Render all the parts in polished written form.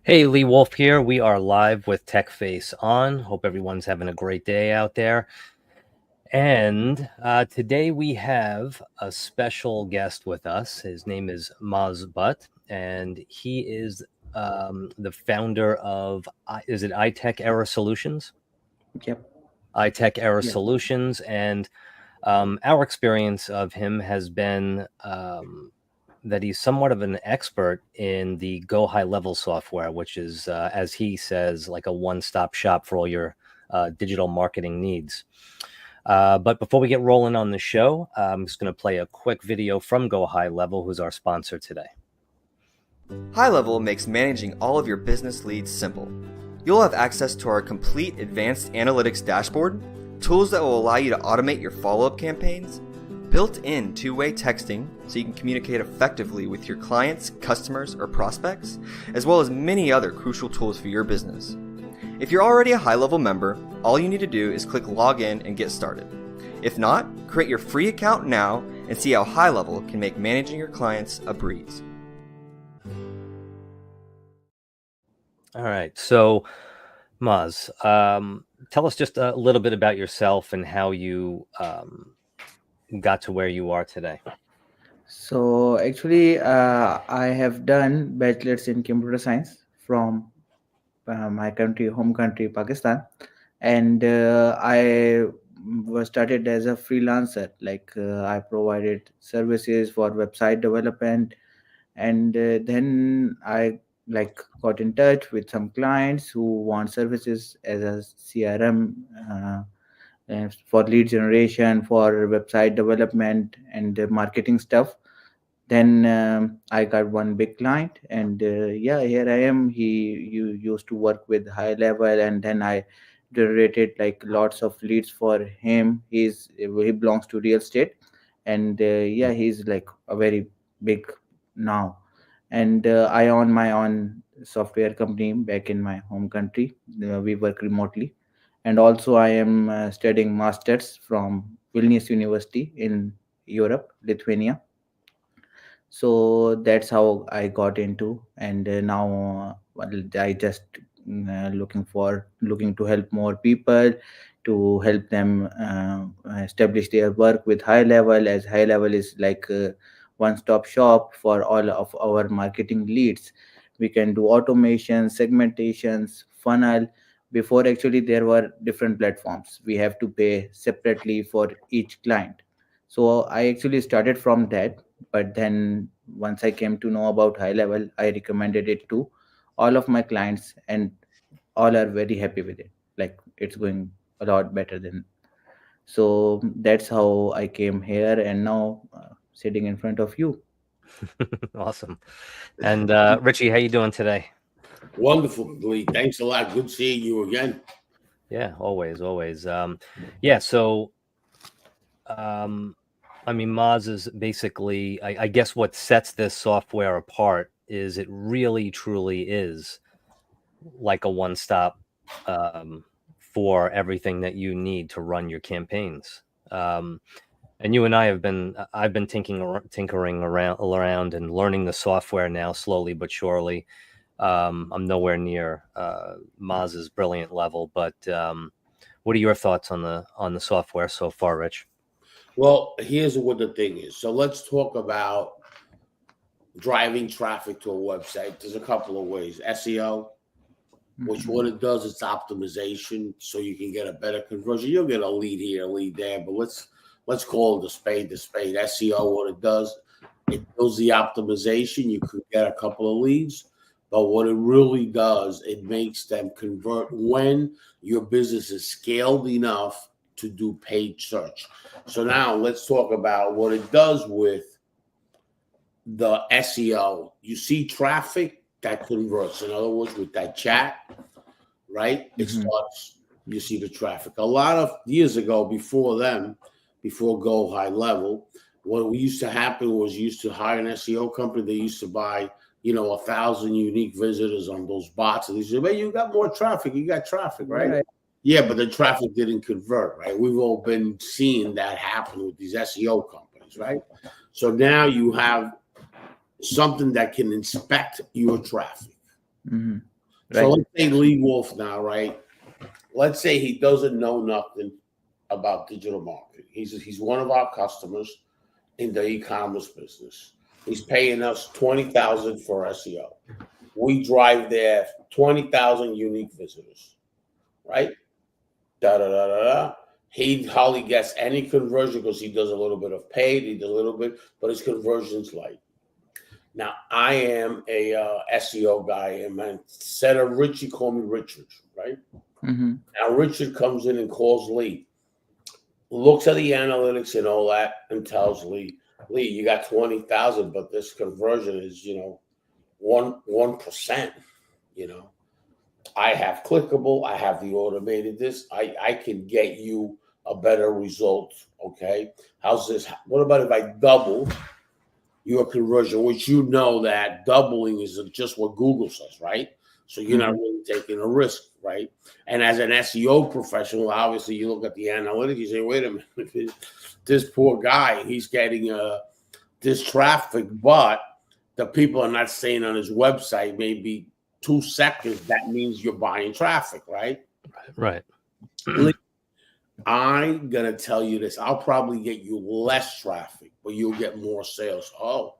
Hey, Lee Wolf here. We are live with TechFace on. Hope everyone's having a great day out there. And today we have a special guest with us. His name is Muaz, and he is the founder of, is it iTech Era Solutions? Yep. iTech Era Yeah. Solutions. And our experience of him has been that he's somewhat of an expert in the Go High Level software, which is, as he says, like a one-stop shop for all your digital marketing needs. But before we get rolling on the show, I'm just going to play a quick video from Go High Level, who's our sponsor today. High Level makes managing all of your business leads simple. You'll have access to our complete advanced analytics dashboard, tools that will allow you to automate your follow-up campaigns, built-in two-way texting so you can communicate effectively with your clients, customers, or prospects, as well as many other crucial tools for your business. If you're already a High Level member, all you need to do is click login and get started. If not, create your free account now and see how High Level can make managing your clients a breeze. All right. So, Maz, tell us just a little bit about yourself and how you got to where you are today. So actually, I have done bachelor's in computer science from my country, home country, Pakistan, and I was started as a freelancer. Like I provided services for website development, and then I like got in touch with some clients who want services as a CRM. For lead generation, for website development and marketing stuff. Then I got one big client, and yeah, here I am. You used to work with High Level, and then I generated like lots of leads for him. He belongs to real estate, and yeah, he's like a very big now. And I own my own software company back in my home country. We work remotely, and also I am studying masters from Vilnius University in Europe, Lithuania. So that's how I got into, and now well, I just looking to help more people, to help them establish their work with High Level, as High Level is like a one stop shop for all of our marketing leads. We can do automation, segmentations, funnel. Before, actually, there were different platforms, we have to pay separately for each client. So I actually started from that, but then once I came to know about High Level, I recommended it to all of my clients, and all are very happy with it. Like it's going a lot better than. So that's how I came here, and now sitting in front of you. Awesome. And Richie, how you doing today? Wonderful, Lee. Thanks a lot. Good seeing you again. Yeah, always, always. Yeah, so I mean, Moz is basically, I guess what sets this software apart is it really truly is like a one-stop for everything that you need to run your campaigns. And you and I have been, I've been tinkering around and learning the software now slowly but surely. I'm nowhere near Moz's brilliant level, but what are your thoughts on the software so far, Rich? Well, here's what the thing is. So let's talk about driving traffic to a website. There's a couple of ways. SEO, which what it does is optimization, so you can get a better conversion. You'll get a lead here, a lead there, but let's call it the spade. SEO, what it does, it does the optimization. You could get a couple of leads, but what it really does, it makes them convert when your business is scaled enough to do paid search. So now let's talk about what it does with the SEO. You see traffic that converts. In other words, with that chat, right? It starts, you see the traffic. A lot of years ago, before Go High Level, what used to happen was you used to hire an SEO company. They used to buy 1,000 unique visitors on those bots. And they said, well, you got more traffic. You got traffic, right? Yeah, but the traffic didn't convert, right? We've all been seeing that happen with these SEO companies, right? So now you have something that can inspect your traffic. So Right. let's say Lee Wolf now, right? Let's say he doesn't know nothing about digital marketing. He's one of our customers in the e-commerce business. He's paying us $20,000 for SEO. We drive there 20,000 unique visitors, right? Da da da da da. He hardly gets any conversion because he does a little bit of paid, he does a little bit, but his conversion's light. Now I am a SEO guy, and instead of Richie, call me Richard, right? Mm-hmm. Now Richard comes in and calls Lee, looks at the analytics and all that, and tells Lee, you got 20,000, but this conversion is 1%. I have clickable, I have the automated this. I can get you a better result. Okay, how's this? What about if I double your conversion, which that doubling is just what Google says, right? So you're not really taking a risk, right? And as an SEO professional, obviously you look at the analytics, you say, wait a minute, this poor guy, he's getting this traffic, but the people are not staying on his website maybe 2 seconds. That means you're buying traffic, right? Right. I'm going to tell you this. I'll probably get you less traffic, but you'll get more sales. Oh,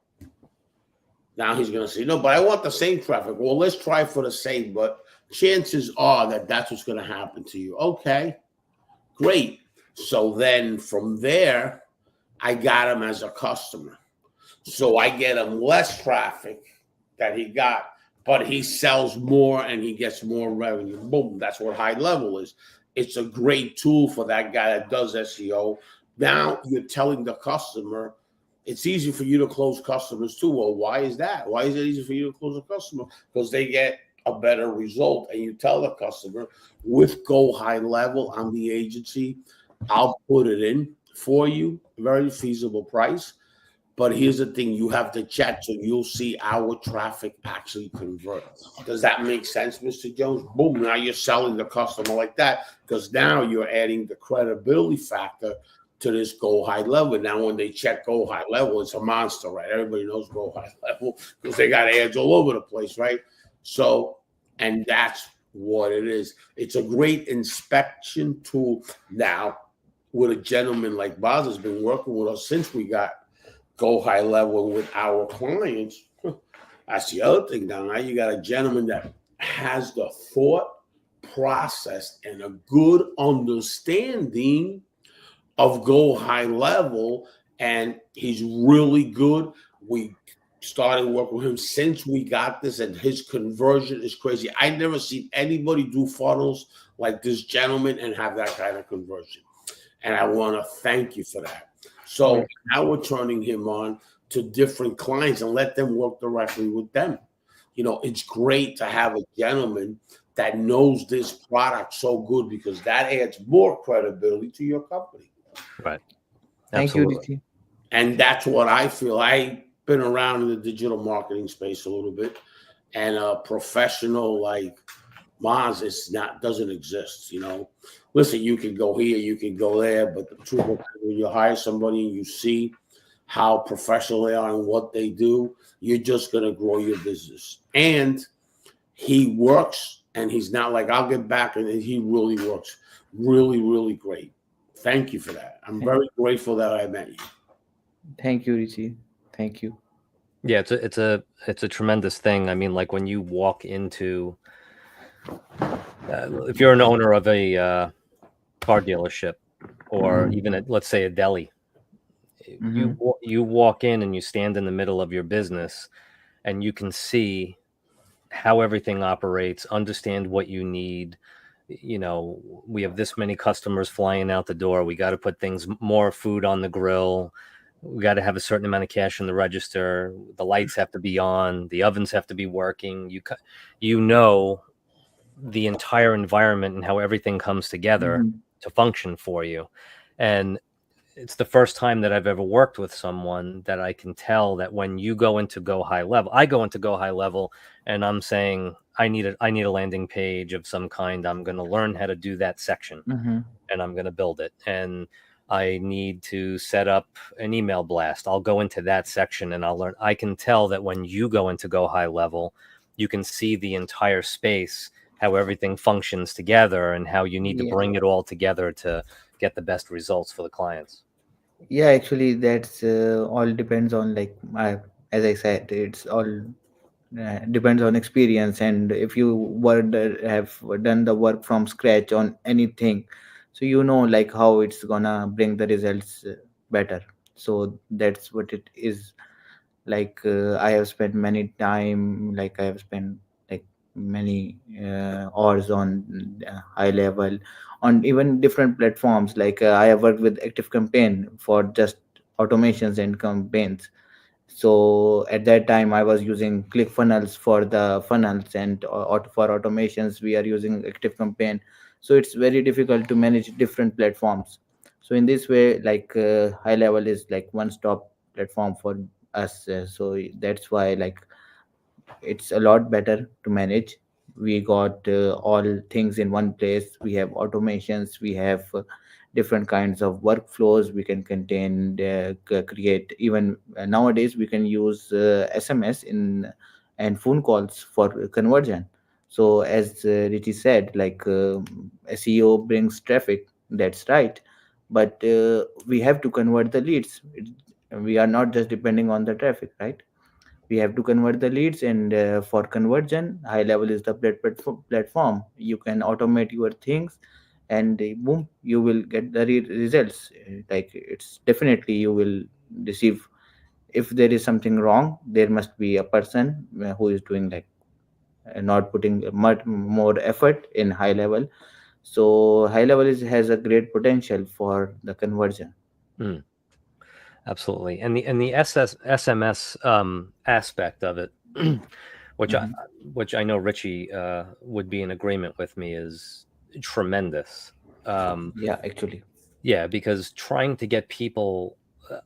now he's going to say, no, but I want the same traffic. Well, let's try for the same, but chances are that's what's going to happen to you. Okay, great. So then from there, I got him as a customer. So I get him less traffic that he got, but he sells more and he gets more revenue. Boom. That's what high level is. It's a great tool for that guy that does SEO. Now you're telling the customer, it's easy for you to close customers too. Well, why is that? Why is it easy for you to close a customer? Because they get a better result. And you tell the customer, with Go High Level, I'm the agency, I'll put it in for you, very feasible price. But here's the thing, you have to chat so you'll see our traffic actually convert. Does that make sense, Mr. Jones? Boom, now you're selling the customer like that because now you're adding the credibility factor to this Go High Level. Now, when they check Go High Level, it's a monster, right? Everybody knows Go High Level because they got ads all over the place, right? So, and that's what it is. It's a great inspection tool. Now, with a gentleman like Boz has been working with us since we got Go High Level with our clients. That's the other thing now. Now you got a gentleman that has the thought process and a good understanding of Go High Level, and he's really good. We started working with him since we got this, and his conversion is crazy. I never seen anybody do funnels like this gentleman and have that kind of conversion. And I want to thank you for that. So now we're turning him on to different clients and let them work directly with them. It's great to have a gentleman that knows this product so good because that adds more credibility to your company. Right. Thank you, Absolutely. Richie. And that's what I feel. I've been around in the digital marketing space a little bit, and a professional like Muaz doesn't exist. Listen, you can go here, you can go there, but the truth is, when you hire somebody and you see how professional they are and what they do, you're just going to grow your business. And he works, and he's not like, I'll get back, and he really works really, really great. Thank you for that. I'm very grateful that I met you. Thank you, Richie. Thank you. Yeah, it's a tremendous thing. I mean, like when you walk into, if you're an owner of a car dealership, or even let's say a deli, you walk in and you stand in the middle of your business, and you can see how everything operates, understand what you need. We have this many customers flying out the door. We got to put more food on the grill. We got to have a certain amount of cash in the register. The lights have to be on. The ovens have to be working. The entire environment and how everything comes together to function for you. And it's the first time that I've ever worked with someone that I can tell that when you go into Go High Level, I go into Go High Level and I'm saying, I need a landing page of some kind. I'm going to learn how to do that section and I'm going to build it. And I need to set up an email blast. I'll go into that section and I'll learn. I can tell that when you go into Go High Level, you can see the entire space, how everything functions together, and how you need to Yeah. bring it all together to get the best results for the clients. Yeah, actually, that's all depends on as I said, it's all depends on experience, and if you have done the work from scratch on anything, so you know like how it's gonna bring the results better. So that's what it is. I have spent many time, I have spent like many hours on high level on even different platforms. I have worked with active campaign for just automations and campaigns. So at that time I was using ClickFunnels for the funnels, and for automations we are using active campaign. So it's very difficult to manage different platforms. So in this way, high level is like one stop platform for us. So that's why it's a lot better to manage. We got all things in one place. We have automations, we have different kinds of workflows we can contain, create. Even nowadays we can use SMS in and phone calls for conversion. So as Richie said, SEO brings traffic, that's right, but we have to convert the leads. We are not just depending on the traffic, right? We have to convert the leads, and for conversion, high level is the platform. You can automate your things, and boom, you will get the results. It's definitely you will receive. If there is something wrong, there must be a person who is doing not putting much more effort in high level. So high level has a great potential for the conversion. Mm, absolutely. And the SMS aspect of it, which I Mhm. which I know Richie would be in agreement with me, is tremendous. Yeah, actually. Yeah, because trying to get people,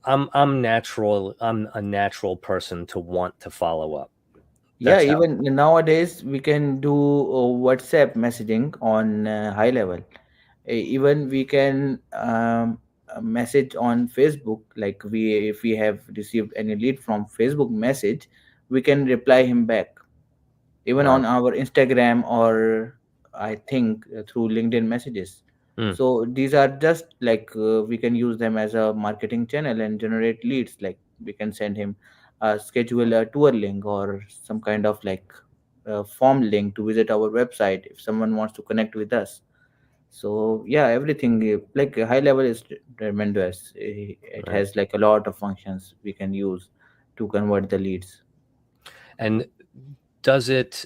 I'm natural. I'm a natural person to want to follow up. Yeah, That's how. even nowadays we can do WhatsApp messaging on high level. Even we can message on Facebook. If we have received any lead from Facebook message, we can reply him back even Wow. on our Instagram, or I think through LinkedIn messages. Mm, So these are just we can use them as a marketing channel and generate leads. Like we can send him schedule a tour link or some kind of form link to visit our website if someone wants to connect with us. So yeah, everything high level is tremendous. It right. has a lot of functions we can use to convert the leads. And does it,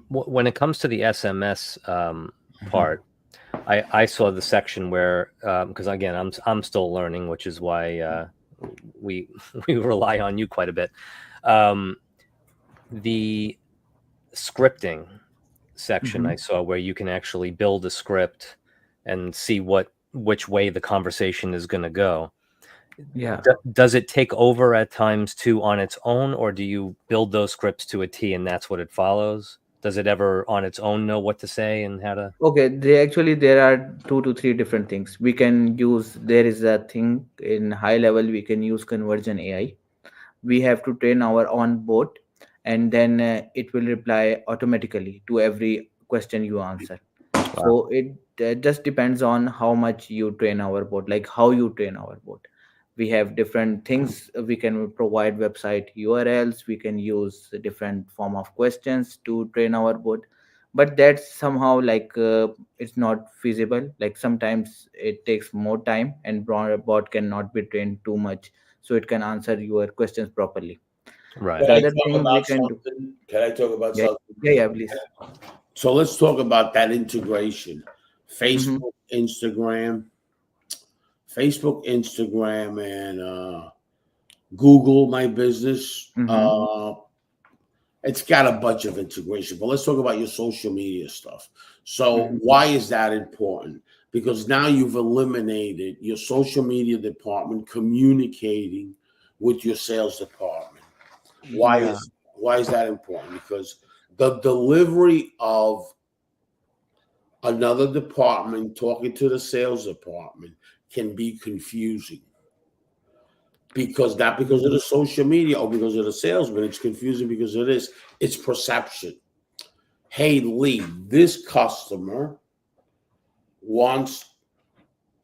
when it comes to the SMS Mhm. part, I saw the section where, because again, I'm still learning, which is why we we rely on you quite a bit. Um, the scripting section I Mhm. saw where you can actually build a script and see which way the conversation is going to go. Yeah. Does it take over at times too on its own, or do you build those scripts to a T and that's what it follows? Does it ever on its own know what to say and how to? Okay, there are two to three different things we can use. There is a thing in high level we can use conversion AI. We have to train our own bot, and then it will reply automatically to every question you answer. Wow. So it just depends on how much you train our bot, like how you train our bot. We have different things. We can provide website URLs, we can use a different form of questions to train our bot, but that's somehow it's not feasible. Like sometimes it takes more time, and bot cannot be trained too much so it can answer your questions properly. Right. Can The I other talk thing we about can do. something? Can I talk about Yeah, something? yeah, please. So let's talk about that integration. Mm-hmm. Facebook, Instagram, and Google My Business. Mm-hmm. It's got a bunch of integration, but let's talk about your social media stuff. So Mm-hmm. why is that important? Because now you've eliminated your social media department communicating with your sales department. Why Yeah. is why is that important? Because the delivery of another department talking to the sales department can be confusing because not because of the social media or because of the salesman. It's confusing because of this. It's perception. hey, Lee, this customer wants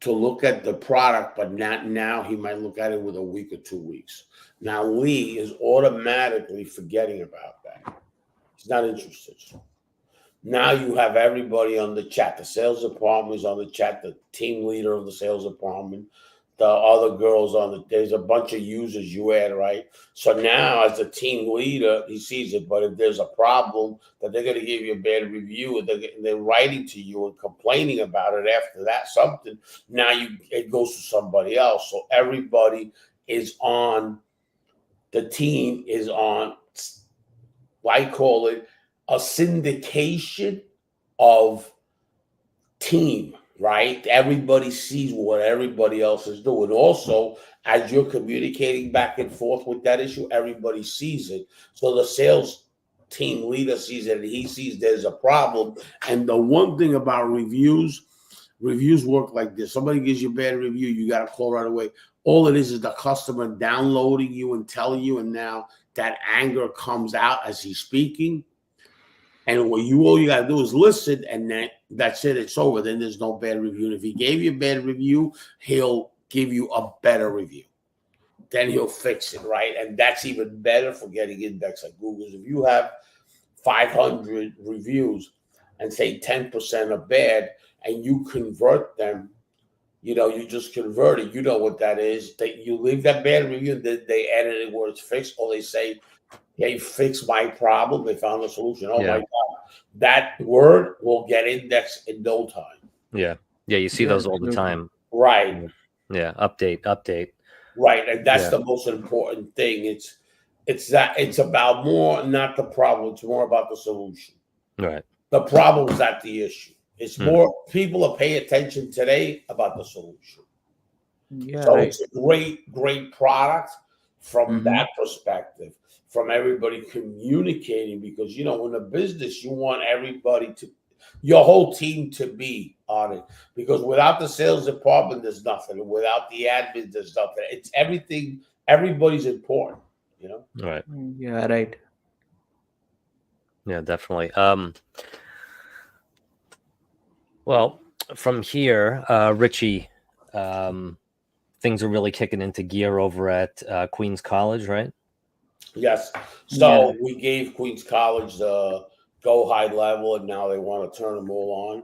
to look at the product, but not now. He might look at it with a week or 2 weeks. Now, Lee is automatically forgetting about that. He's not interested. Now you have everybody on the chat. The sales department is on the chat, the team leader of the sales department, the other girls on the, there's a bunch of users you add, right? So now as the team leader, he sees it, but if there's a problem that they're going to give you a bad review and they're writing to you and complaining about it after that, something, now it goes to somebody else. So everybody is on, the team is on, I call it a syndication of team, right? Everybody sees what everybody else is doing. Also, as you're communicating back and forth with that issue, everybody sees it. So the sales team leader sees it and he sees there's a problem. And the one thing about reviews work like this. Somebody gives you a bad review, you got to call right away. All it is the customer downloading you and telling you, and now that anger comes out as he's speaking. And all you got to do is listen, and that's it. It's over. Then there's no bad review. And if he gave you a bad review, he'll give you a better review. Then he'll fix it, right? And that's even better for getting index like Google's. If you have 500 reviews and say 10% are bad, and you convert them, you just convert it. You know what that is. You leave that bad review, they edit it where it's fixed, or they say, they fixed my problem. They found a solution. Oh, my God. That word will get indexed in no time. Yeah. Yeah, you see those all the time. Right. Yeah, update. Right, and that's the most important thing. It's about more, not the problem. It's more about the solution. Right. The problem is not the issue. It's more people are paying attention today about the solution. Yeah, so right. it's a great product from that perspective, from everybody communicating, because in a business you want everybody your whole team to be on it, because without the sales department there's nothing, and without the admin there's nothing. It's everything. Everybody's important. Right. Yeah, right. Yeah, definitely. Well, from here, Richie, things are really kicking into gear over at Queens College, right? Yes. So we gave Queens College the go high level, and now they want to turn them all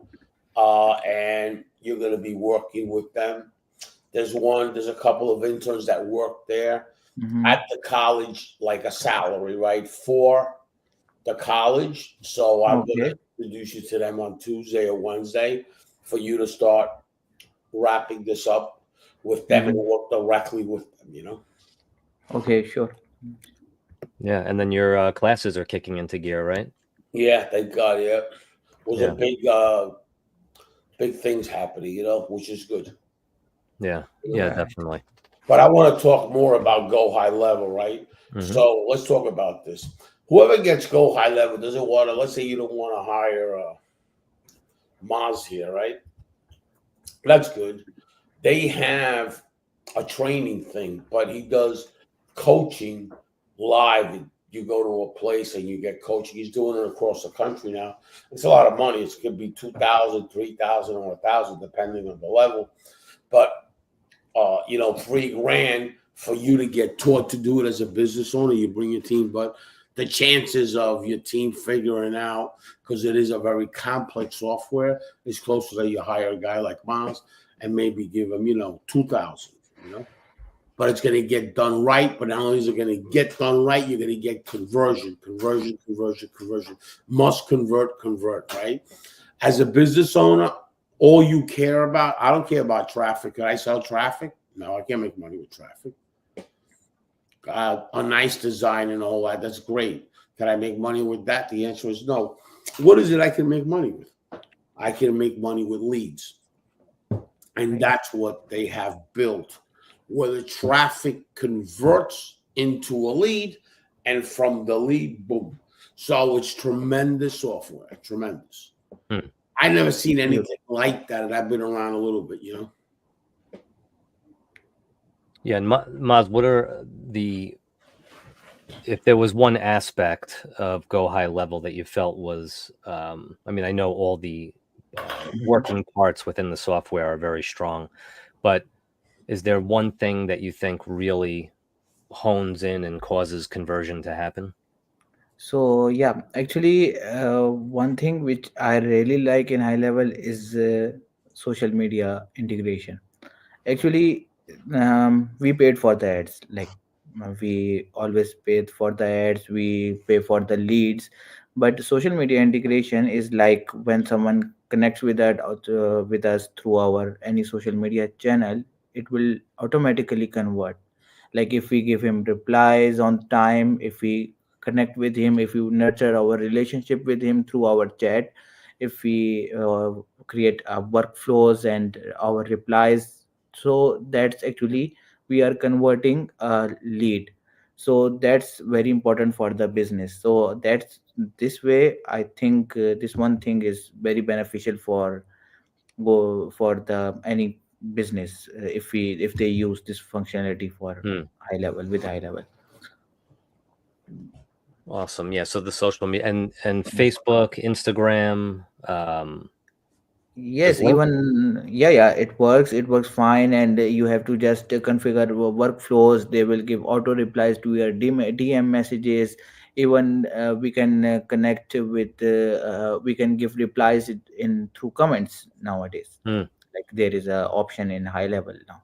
on. And you're going to be working with them. There's a couple of interns that work there at the college, like a salary, right, for the college. So I'm going to introduce you to them on Tuesday or Wednesday for you to start wrapping this up with them and work directly with them, Okay, sure. Yeah, and then your classes are kicking into gear, right? Yeah, thank God. Yeah, was a big things happening, which is good. Yeah, definitely. But I want to talk more about go high level, right? So let's talk about this. Whoever gets go high level doesn't want to. Let's say you don't want to hire Muaz here, right? That's good. They have a training thing, but he does coaching live. You go to a place and you get coaching. He's doing it across the country now. It's a lot of money. It could be $2,000, $3,000, or $1,000, depending on the level. But $3,000 for you to get taught to do it as a business owner. You bring your team, but the chances of your team figuring out, because it is a very complex software, is closer that you hire a guy like Muaz and maybe give him, $2,000, But it's going to get done right. But not only is it going to get done right, you're going to get conversion. Must convert, right? As a business owner, all you care about, I don't care about traffic. Can I sell traffic? No, I can't make money with traffic. A nice design and all that, that's great. Can I make money with that? The answer is no. What is it I can make money with? I can make money with leads. And that's what they have built, where the traffic converts into a lead, and from the lead, boom. So it's tremendous software, tremendous. I've never seen anything like that, and I've been around a little bit, Yeah, and Muaz, what are the if there was one aspect of Go High Level that you felt was, I mean, I know all the working parts within the software are very strong, but is there one thing that you think really hones in and causes conversion to happen? So yeah, actually, one thing which I really like in high level is social media integration. Actually, we paid for the ads. Like we always paid for the ads. We pay for the leads, but social media integration is like when someone connects with us through our any social media channel, it will automatically convert. Like if we give him replies on time, if we connect with him, if we nurture our relationship with him through our chat, if we create workflows and our replies, so that's actually we are converting a lead. So that's very important for the business. So that's this way I think this one thing is very beneficial for go for the any business if they use this functionality for Hmm. high level with high level. Awesome. Yeah. So the social media and Facebook, Instagram, does Yes, link. even yeah, it works fine, and you have to just configure workflows. They will give auto replies to your DM messages. Even we can connect with we can give replies in through comments nowadays. Hmm. Like there is a option in high level now,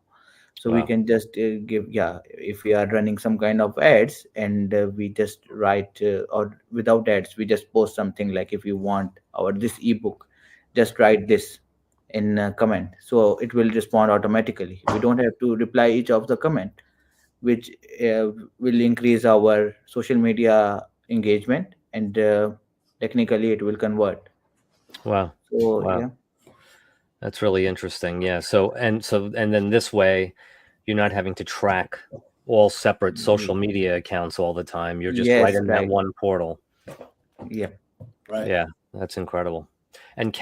so we Wow. can just give, yeah, if we are running some kind of ads, and we just write or without ads we just post something like, if you want our this ebook, just write this in a comment, so it will respond automatically. We don't have to reply each of the comment, which will increase our social media engagement, and technically it will convert. Wow. So Wow. yeah. That's really interesting. Yeah. So then this way, you're not having to track all separate social media accounts all the time. You're just right Yes, in that right. one portal. Yeah. Right. Yeah, that's incredible. And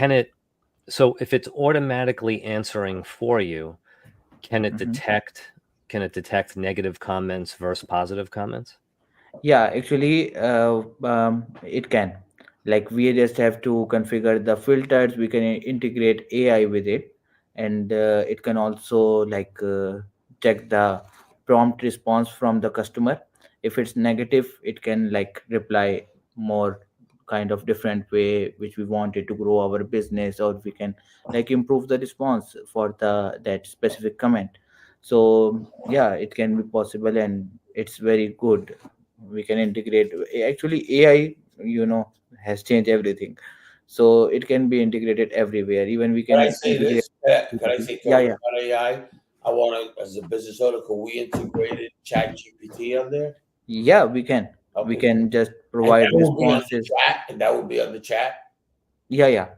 so if it's automatically answering for you, can it Mhm. detect can it detect negative comments versus positive comments? Yeah, actually, it can. Like we just have to configure the filters. We can integrate AI with it, and it can also like check the prompt response from the customer. If it's negative, it can like reply more kind of different way, which we wanted to grow our business, or we can like improve the response for the that specific comment. So yeah, it can be possible, and it's very good. We can integrate, actually AI, you know, has changed everything, so it can be integrated everywhere. Even we Can I can say integrate this? Can I say yeah, talking yeah, about AI? I want to, as a business owner, can we integrated Chat GPT on there? yeah, we Okay. can just And provide that will be on the responses. chat, and that will be on the chat. Yeah, yeah.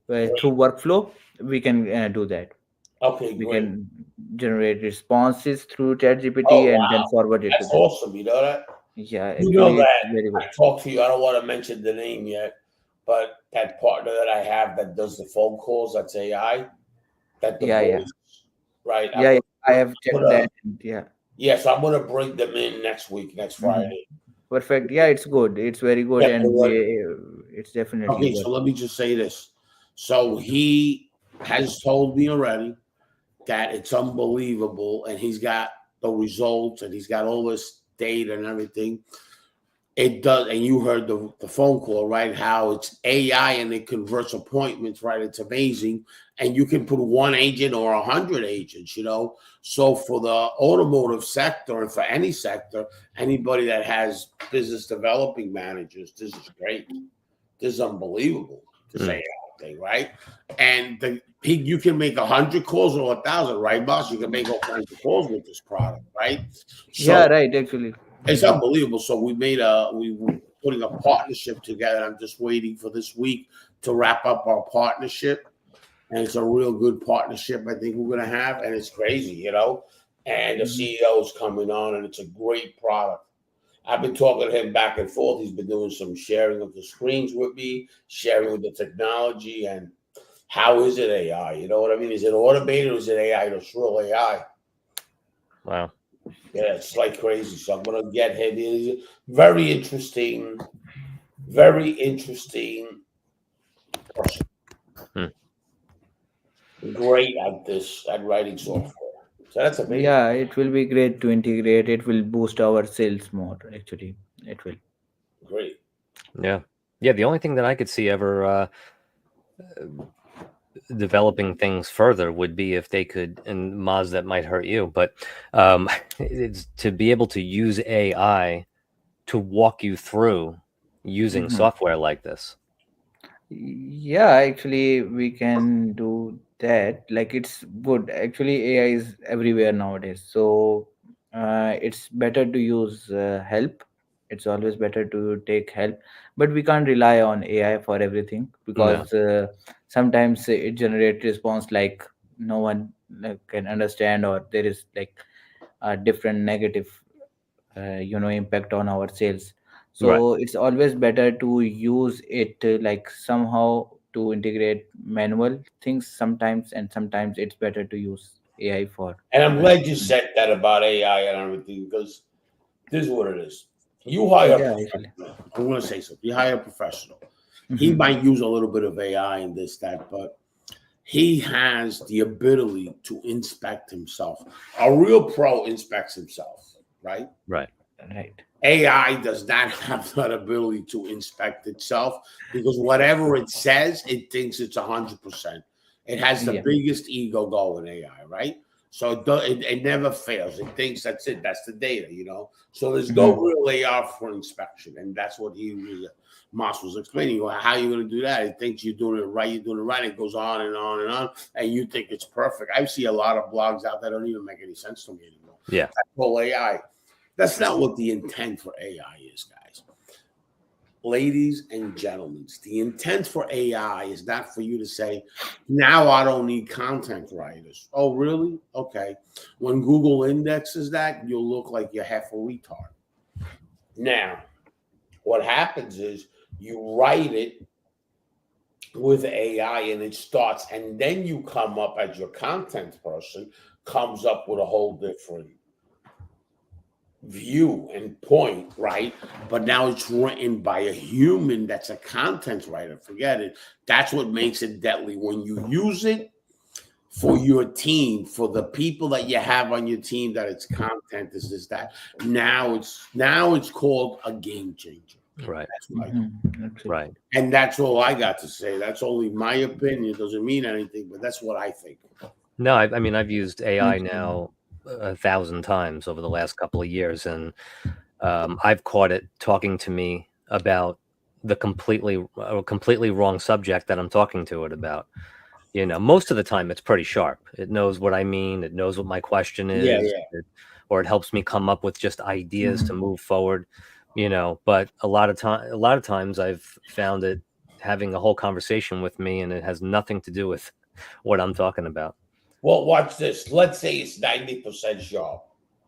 Great. Through workflow we can do that. Okay, We great. can generate responses through chat Oh, gpt and then wow. forward it to That's them. awesome. You know that? Yeah, You know actually it's that very good. I talked to you. I don't want to mention the name yet, but that partner that I have that does the phone calls, that's AI, that the Yeah, yeah, voice, right? yeah, yeah. I have checked that, and yeah. Yeah, so I'm gonna bring them in next week, next Mhm. Friday. Perfect. Yeah, it's good. It's very good, Yeah, and it's definitely okay, worth. so let me just say this. So he has told me already that it's unbelievable, and he's got the results, and he's got all this data and everything. It does, and you heard the phone call, right? How it's AI and it converts appointments, right? It's amazing. And you can put one agent or 100 agents, you know. So for the automotive sector and for any sector, anybody that has business developing managers, this is great. This is unbelievable. This Hmm. AI thing, right? And you can make 100 calls or 1,000, right, boss? You can make all kinds of calls with this product, right? Yeah, So right. Actually. it's Mhm. unbelievable. So we were putting a partnership together. I'm just waiting for this week to wrap up our partnership, and it's a real good partnership. I think we're gonna have, and it's crazy, you know. And the Mhm. CEO is coming on, and it's a great product. I've been talking to him back and forth. He's been doing some sharing of the screens with me, sharing with the technology, and how is it AI? You know what I mean? Is it automated or is it AI? It's real AI. Wow. Yeah, it's like crazy. So I'm gonna get him. He's very interesting. Very interesting person. Hmm. Great at this at writing software. So that's amazing. Yeah, it will be great to integrate. It will boost our sales more. Actually, it will. Great. Yeah. Yeah. The only thing that I could see ever developing things further would be if they could, and Maz, that might hurt you, but it's to be able to use AI to walk you through using Mhm. software like this. Yeah, actually, we can do that. Like, it's good. Actually, AI is everywhere nowadays. So, it's better to use help. It's always better to take help. But we can't rely on AI for everything, No. because sometimes it generates response like no one can understand, or there is like a different negative impact on our sales. Right. So it's always better to use it like somehow to integrate manual things sometimes, and sometimes it's better to use AI for And I'm uh, glad you said that about AI and everything because this is what it is. You hire a yeah, actually. professional. I'm going to say something. You hire a professional. He Hmm. might use a little bit of AI and this, that, but he has the ability to inspect himself. A real pro inspects himself, right? Right. Right. AI does not have that ability to inspect itself because whatever it says, it thinks it's 100%. It has the Yeah. biggest ego going, AI, right? So it never fails. It thinks that's it. That's the data, you know. So there's no Hmm. real AI for inspection, and that's what Moss was explaining. Well, how are you going to do that? It thinks you're doing it right. You're doing it right. It goes on and on and on, and you think it's perfect. I see a lot of blogs out that don't even make any sense to me anymore. Yeah. That's all AI. That's not what the intent for AI is, guys. Ladies and gentlemen, the intent for AI is not for you to say, now I don't need content writers. Oh, really? Okay. When Google indexes that, you'll look like you're half a retard. Now, what happens is you write it with AI and it starts, and then you come up as your content person, comes up with a whole different view and point, right? But now it's written by a human that's a content writer. Forget it. That's what makes it deadly. When you use it for your team, for the people that you have on your team, that it's content, this, that. Now it's called a game changer. Right. That's what I do. Hmm. Absolutely. Right. And that's all I got to say. That's only my opinion. It doesn't mean anything, but that's what I think. No, I mean, I've used AI Absolutely. now 1,000 times over the last couple of years, and I've caught it talking to me about the completely wrong subject that I'm talking to it about. Most of the time it's pretty sharp. It knows what I mean. It knows what my question Yeah, is, yeah. or it helps me come up with just ideas to Hmm. move forward. But a lot of times I've found it having a whole conversation with me, and it has nothing to do with what I'm talking about. Well, watch this. Let's say it's 90% sharp.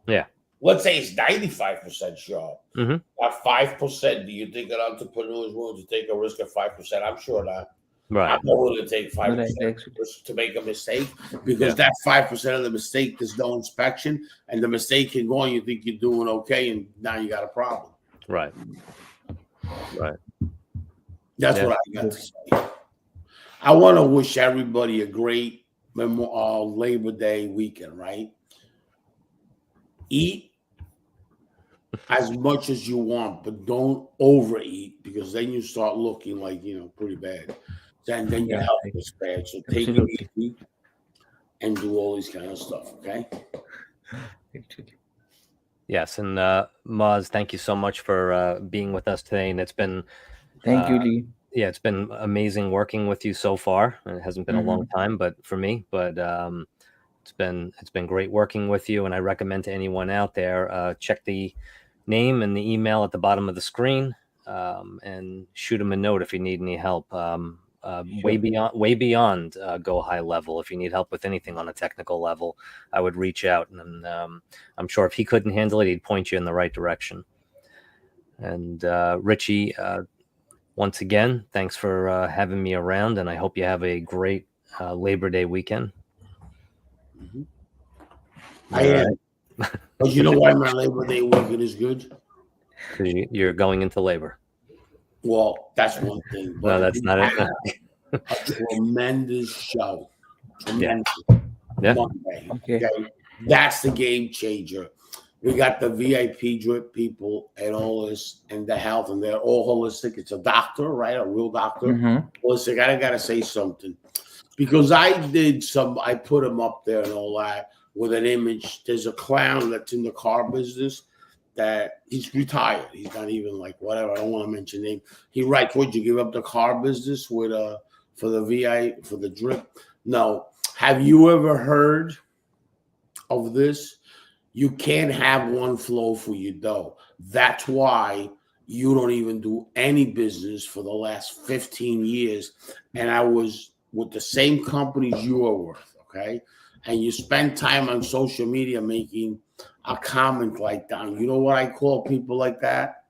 Yeah. Let's say it's 95% sharp. Hmm. At 5%, do you think an entrepreneur is willing to take a risk of 5%? I'm sure not. I'm Right. not willing to take Right. 5% Actually. risk to make a mistake Yeah. because that 5% of the mistake, there's no inspection, and the mistake can go on. You think you're doing okay, and now you got a problem. Right. Right. That's Yeah. what I got to say. I want to wish everybody a great Labor Day weekend, right? Eat as much as you want, but don't overeat because then you start looking like pretty bad. Then your Yeah. health is bad. So take it Absolutely. easy and do all these kind of stuff. Okay. Actually. Yes. And Maz, thank you so much for being with us today. And Thank uh, you, Lee. it's been amazing working with you so far. And it hasn't been a long Hmm. time, but for me, it's been great working with you. And I recommend to anyone out there, check the name and the email at the bottom of the screen, and shoot them a note if you need any help. Way Sure. beyond go high level. If you need help with anything on a technical level, I would reach out, and I'm sure if he couldn't handle it, he'd point you in the right direction. And Richie, once again, thanks for having me around, and I hope you have a great Labor Day weekend. Mm-hmm. All I right. am. But you know why my Labor Day weekend is good? 'Cause you're going into labor. Well, that's one thing. No, But that's we not it. had a tremendous show. Tremendous. Yeah. Monday. Okay. Okay. That's the game changer. We got the VIP drip people and all this and the health, and they're all holistic. It's a doctor, right? A real doctor. Mm-hmm. Holistic. I gotta say something. Because I put him up there and all that with an image. There's a clown that's in the car business that he's retired. He's not even like whatever. I don't want to mention name. He writes, would you give up the car business with for the VI for the drip? No. Have you ever heard of this? You can't have one flow for your dough. That's why you don't even do any business for the last 15 years. And I was with the same companies you are with, okay? And you spend time on social media making a comment like that. You know what I call people like that?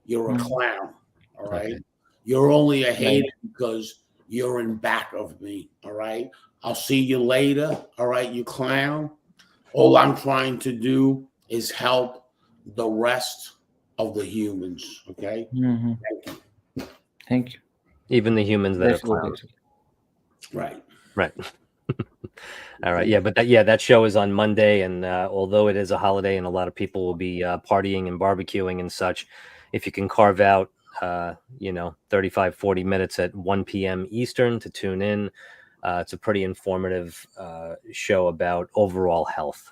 You're a clown, all right? Okay. You're only a hater because you're in back of me, all right? I'll see you later, all right, you clown. All I'm trying to do is help the rest of the humans, okay? Mm-hmm. Thank you. Thank you. Even the humans that That's are good. clowns. Right. Right. All right. Yeah, but that show is on Monday, and although it is a holiday and a lot of people will be partying and barbecuing and such, if you can carve out 35, 40 minutes at 1 p.m. Eastern to tune in, it's a pretty informative show about overall health.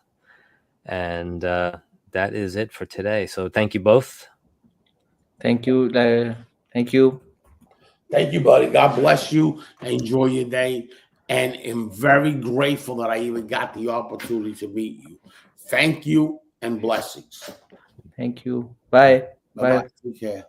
And that is it for today. So thank you both. Thank you. Thank you. Thank you, buddy. God bless you. Enjoy your day. And am very grateful that I even got the opportunity to meet you. Thank you and blessings. Thank you. Bye. Bye-bye. Bye. Take care.